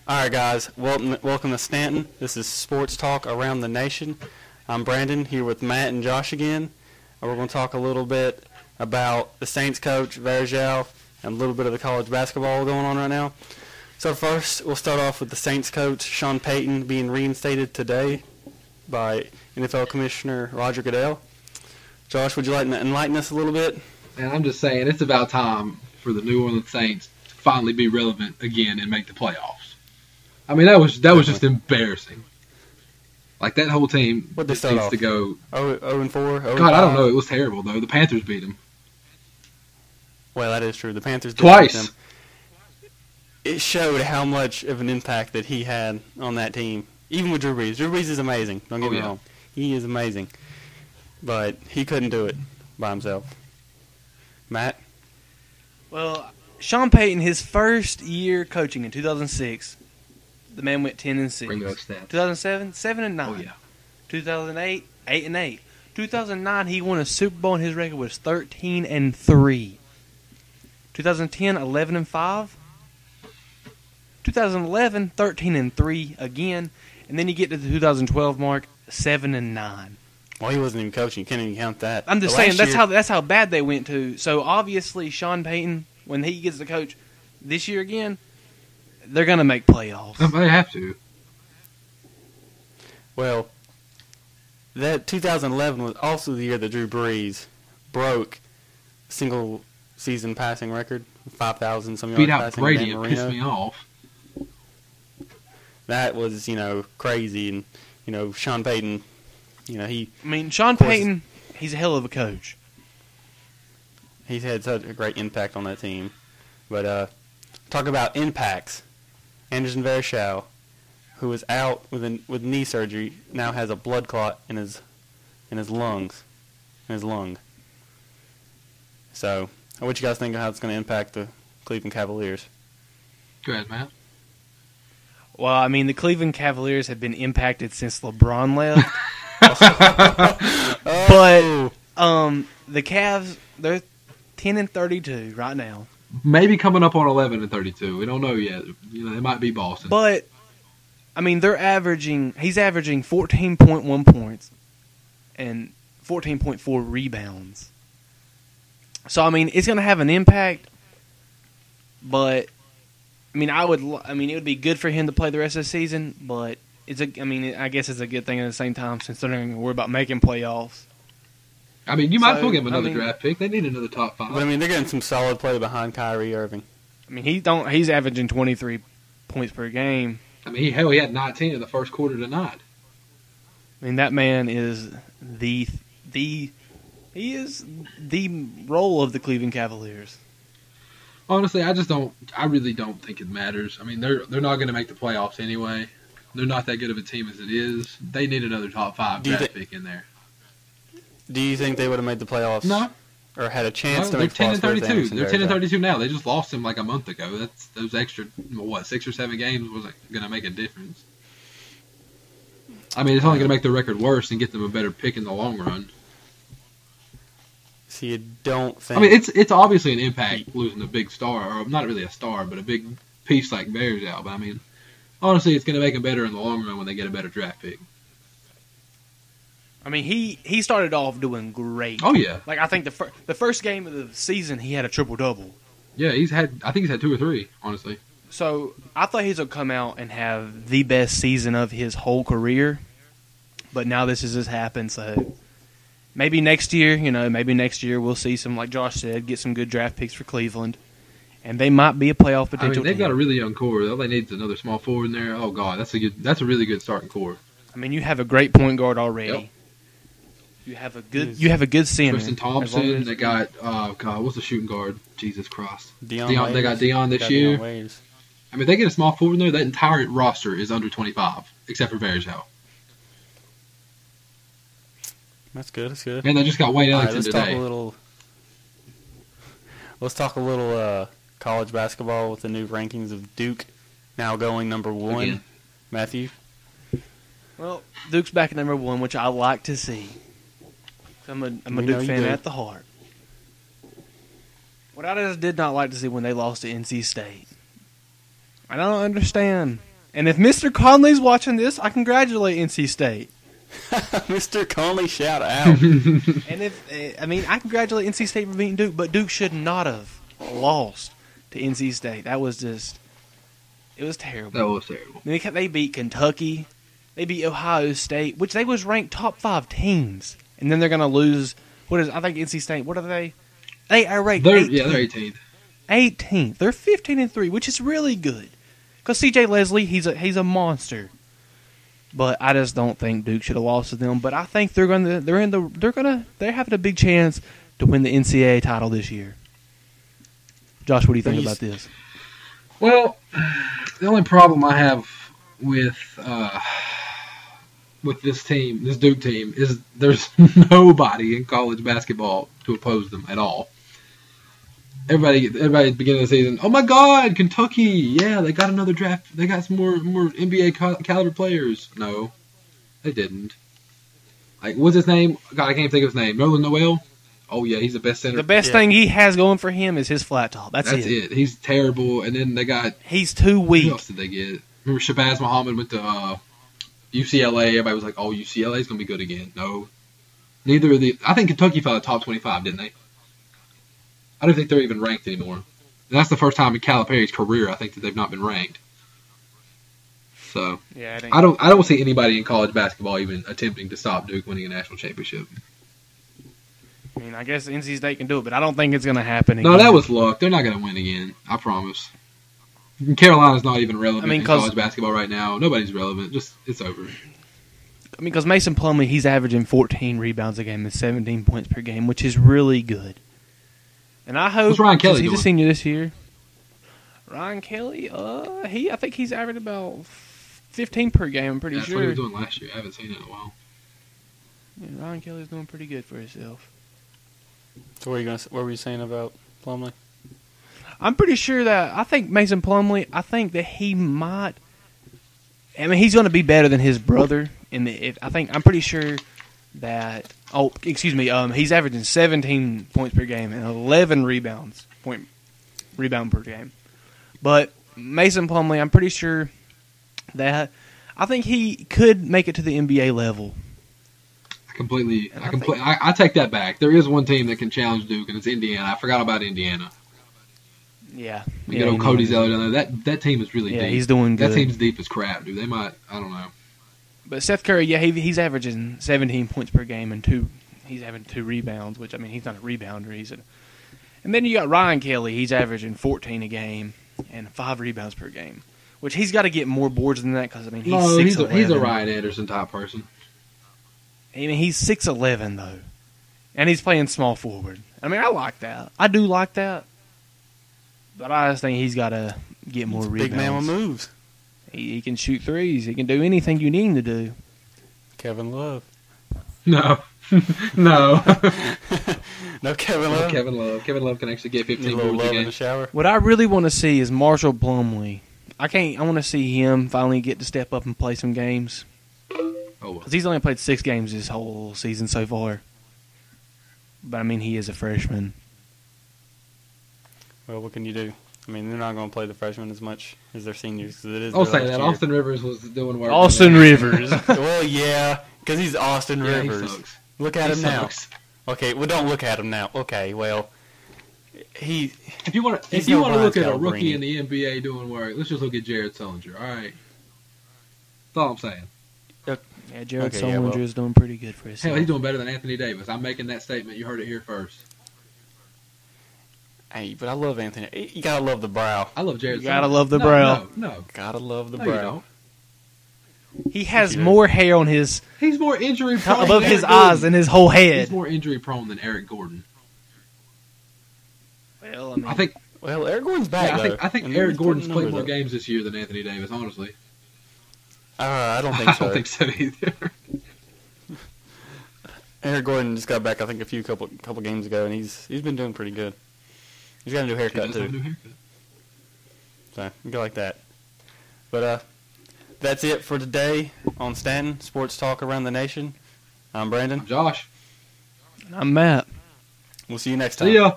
All right, guys. Welcome to Stanton. This is Sports Talk Around the Nation. I'm Brandon here with Matt and Josh again. We're going to talk a little bit about the Saints coach, Varejaos, and a little bit of the college basketball going on right now. So first, we'll start off with the Saints coach, Sean Payton, being reinstated today by NFL Commissioner Roger Goodell. Josh, would you like to enlighten us a little bit? And I'm just saying, it's about time for the New Orleans Saints to finally be relevant again and make the playoffs. I mean, that was just embarrassing. Like, that whole team What they just start needs off? to go. 0-4? God, I don't know. It was terrible, though. The Panthers beat them. Well, that is true. The Panthers did Twice. beat them. It showed how much of an impact that he had on that team. Even with Drew Brees. Drew Brees is amazing. Don't get me wrong. He is amazing. But he couldn't do it by himself. Matt? Well, Sean Payton, his first year coaching in 2006, the man went 10-6. Bring those stats. 2007, 7-9. Oh, yeah. 2008, 8-8. 2009, he won a Super Bowl and his record was 13-3. 2010, 11-5. 2011, 13-3 again, and then you get to the 2012 mark, 7-9. Well, he wasn't even coaching. You can't even count that. I'm just saying that's how bad they went to. So obviously, Sean Payton, when he gets the coach this year again, they're gonna make playoffs. They have to. Well, that 2011 was also the year that Drew Brees broke single season passing record, 5,000 some yards Beat out passing. Brady Dan and pissed Marino. me off. That was, crazy, and Sean Payton, Sean Payton, he's a hell of a coach. he's had such a great impact on that team. But talk about impacts. Anderson Varejao, who was out with knee surgery, now has a blood clot in his lung. So, what you guys think of how it's going to impact the Cleveland Cavaliers? Go ahead, Matt. Well, the Cleveland Cavaliers have been impacted since LeBron left. But the Cavs, they're 10-32 right now. Maybe coming up on 11-32. We don't know yet. It might be Boston. But he's averaging 14.1 points and 14.4 rebounds. So it's going to have an impact. But it would be good for him to play the rest of the season, but I guess it's a good thing at the same time since they're not going to worry about making playoffs. You might as well give him another draft pick. They need another top 5. But they're getting some solid play behind Kyrie Irving. He's averaging 23 points per game. He had 19 in the first quarter tonight. That man is the role of the Cleveland Cavaliers. Honestly, I really don't think it matters. They're not going to make the playoffs anyway. They're not that good of a team as it is. They need another top 5 draft pick in there. Do you think they would have made the playoffs? No. Or had a chance to they're make the playoffs? 10-32. They're 10-32 now. They just lost him like a month ago. Those extra 6 or 7 games wasn't going to make a difference. It's only going to make the record worse and get them a better pick in the long run. So you don't think? It's obviously an impact losing a big star, or not really a star, but a big piece like Varejaos. But honestly, it's going to make them better in the long run when they get a better draft pick. He started off doing great. Oh yeah. I think the first game of the season he had a triple double. Yeah, I think he's had 2 or 3, honestly. So I thought he's gonna come out and have the best season of his whole career, but now this has just happened. So maybe next year, we'll see some, like Josh said, get some good draft picks for Cleveland, and they might be a playoff potential. They've got a really young core. All they need is another small forward in there. Oh God, that's a really good starting core. You have a great point guard already. Yep. You have a good center. Tristan Thompson. They got what's the shooting guard? Jesus Christ. Dion. They got Dion this year. Dion. They get a small forward in there. That entire roster is under 25, except for Varejao. That's good. And they just got Wayne Ellington let's today. Let's talk a little college basketball with the new rankings of Duke now going number 1. Again. Matthew? Well, Duke's back at number 1, which I like to see. I'm a Duke fan at the heart. What I just did not like to see when they lost to NC State. I don't understand And if Mr. Conley's watching this, I congratulate NC State. Mr. Conley, shout out. And I congratulate NC State for beating Duke, but Duke should not have lost to NC State. That was just, it was terrible. That was terrible. They beat Kentucky, they beat Ohio State, which they was ranked top 5 teams, and then they're gonna lose. I think NC State. What are they? They are ranked. They're 18th. 18th. 18th. They're 15-3, which is really good. Because C.J. Leslie, he's a monster. But I just don't think Duke should have lost to them. But I think they're having a big chance to win the NCAA title this year. Josh, what do you think about this? Well, the only problem I have with this team, this Duke team, is there's nobody in college basketball to oppose them at all. Everybody at the beginning of the season, oh my God, Kentucky, yeah, they got another draft. They got some more NBA caliber players. No, they didn't. Like, what's his name? God, I can't think of his name. Nolan Noel? Oh yeah, he's the best center. The best thing he has going for him is his flat top. That's it. He's terrible. And then they got... He's too weak. Who else did they get? Remember Shabazz Muhammad went to UCLA. Everybody was like, oh, UCLA's going to be good again. No. Neither of the... I think Kentucky fell at top 25, didn't they? I don't think they're even ranked anymore. And that's the first time in Calipari's career, I think, that they've not been ranked. So, yeah, I don't see anybody in college basketball even attempting to stop Duke winning a national championship. I mean, I guess NC State can do it, but I don't think it's going to happen again. No, that was luck. They're not going to win again. I promise. Carolina's not even relevant in college basketball right now. Nobody's relevant. It's over. I mean, because Mason Plumlee, he's averaging 14 rebounds a game and 17 points per game, which is really good. And I hope... What's Ryan Kelly he's doing? a senior this year. Ryan Kelly, I think he's averaged about 15 per game, I'm pretty sure. That's what he was doing last year. I haven't seen it in a while. Yeah, Ryan Kelly's doing pretty good for himself. So what were you saying about Plumlee? I'm pretty sure that I think Mason Plumlee. I think that he might. I mean, he's going to be better than his brother. I'm pretty sure that. Oh, excuse me. He's averaging 17 points per game and 11 rebound per game. But Mason Plumlee, I'm pretty sure that I think he could make it to the NBA level. I take that back. There is one team that can challenge Duke, and it's Indiana. I forgot about Indiana. Yeah. You get old Cody Zeller down there. That team is really deep. Yeah, he's doing good. That team's deep as crap, dude. They might, I don't know. But Seth Curry, yeah, he's averaging 17 points per game and he's having 2 rebounds, which, I mean, he's not a rebounder. And then you got Ryan Kelly. He's averaging 14 a game and 5 rebounds per game, which he's got to get more boards than that because, I mean, he's 6'11". He's a Ryan Anderson type person. I mean, he's 6'11", though, and he's playing small forward. I mean, I like that. I do like that, but I just think he's got to get more rebounds. Big man with moves. He can shoot threes. He can do anything you need him to do. Kevin Love. No. No. No Kevin Love? No Kevin Love. Kevin Love can actually get 15 boards a game. In the shower. What I really want to see is Marshall Plumlee. I want to see him finally get to step up and play some games. Oh, Because he's only played 6 games this whole season so far. But, I mean, he is a freshman. Well, what can you do? I mean, they're not going to play the freshmen as much as their seniors. Cause it is I'll say that. year. Austin Rivers was doing work. Austin Rivers. Well, yeah, because he's Austin Rivers. He sucks. Look at him now. Sucks. Okay, well, don't look at him now. Okay, well, If you want to no look at a Ryan rookie Scalabrine. in the NBA doing work, let's just look at Jared Sullinger. All right. That's all I'm saying. Yeah, Jared Okay, yeah, Sullinger well. is doing pretty good for himself. Hell, he's doing better than Anthony Davis. I'm making that statement. You heard it here first. Hey, but I love Anthony. You gotta love the brow. I love Jared Sullinger. You gotta love the brow. No. Gotta love the No, you brow. don't. He has more hair on his He's more injury prone above than his Eric eyes Gordon. than his whole head. He's more injury prone than Eric Gordon. Well, I mean, I think. Well, Eric Gordon's back, Yeah, though. I think And Eric he's Gordon's putting played numbers more up. games this year than Anthony Davis. Honestly, I don't think so. I don't think so either. Eric Gordon just got back, I think, a couple games ago, and he's been doing pretty good. He's got a new haircut, He does have a too. new haircut. So, you go like that. But, that's it for today on STATN, Sports Talk Around the Nation. I'm Brandon. Josh. I'm Matt. We'll see you next time. See ya.